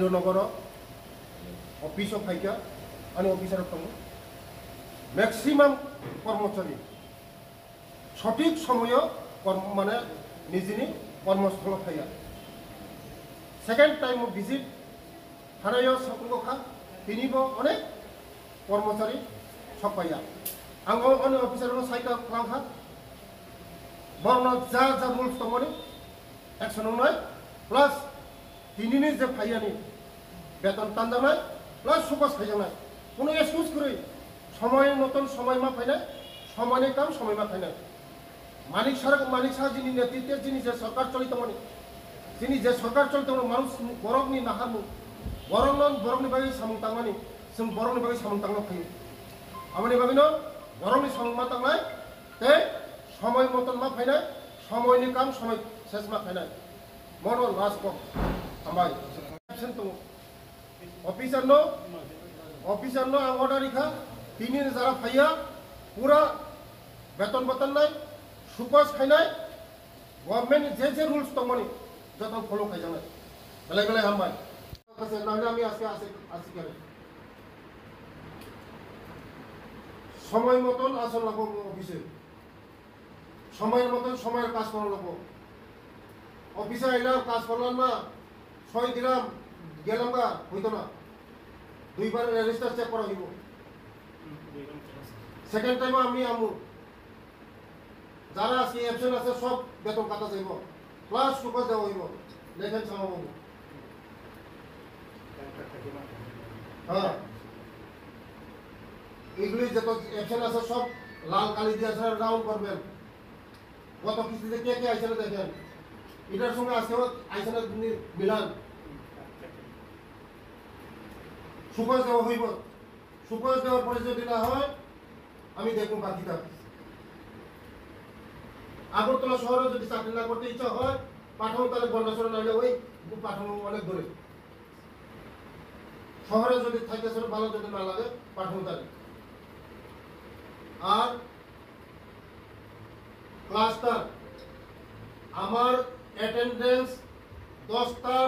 Indranagar office ফাইকা আমি officer দङ maximum কর্মচারী সঠিক সময় মানে নিজেনি কর্মস্থল ফাইয়া সেকেন্ড টাইম ভিজিট থানায় সাকুঙ্গখা তিনিবো অনেক কর্মচারী সফাইয়া आं अने अफिसार साइका खालामखा बरना जा जा रुल्स दङनि एक्शन होनाय प्लास दिनैनि जे फाइयानि बेतन तानजानाय प्लास सुपास खायजानाय कोनो एक्सक्यूज करै समय मतन समय मा फायनाय समायनि काम समय मा फायनाय मानिक साहा जिनि नेतृत्वे जिनि जे सरकार चलित दङनि जिनि जे सरकार चलित दङ मानुस बरकनि नाहामु बरकनि बागै सामुं तांनानि जों बरकनि बागै सामुं तांना फायो आमानि बागैनो बरंनि सामुं तांनाय ते समय मतन मा फायनाय समयनि काम समय सेस मा फायनाय मन लास्ट को हामबाय एबसेंट दङ अफिसारनो आं अर्डार रिखा दिनै जारा फाइया पूरा बेतन बतननाय सुपास खायनाय गभर्नमेंट जे रुल्स दङनि जतन फलो खायजानाय बेलाय हामबाय माखासे नांगौ আমি আজকে আসি করে সময় মতন আসন লাগবো অফিসে সময়ের মতন সময়ের কাজ করা লাগবো অফিসে আইলাম কাজ করলাম না 6 দিলাম গেলাম গা হইতো না দুইবার রেজিস্টার চেক করা হইব সেকেন্ড টাইম আমি আমু যারা আজকে অ্যাবসেন্ট আছে সব বেতন কাটা যাইব প্লাস সুপার দেওয়া হইব লেখেন চালাবো হ্যাঁ এগুলি যত অ্যাকশন আছে সব লাল কালি দিয়ে রাউন্ড করবেন গত কিস্তিতে কে কে আইসেন দেখেন এটার সঙ্গে আজকে আইসেনের মিলান সুপার দেওয়া হইব সুপার দেওয়ার পরে যদি না হয় আমি দেখুন বাকিটা আগরতলা শহরে যদি চাকরি না করতে ইচ্ছা হয় পাঠানো তাহলে গন্ডাসরে নাইলে ওই পাঠানো অনেক দূরে শহরে যদি থাকে সেটা ভালো যদি না লাগে পাঠানো তাহলে আর ক্লাসটা আমার অ্যাটেন্ডেন্স 10টার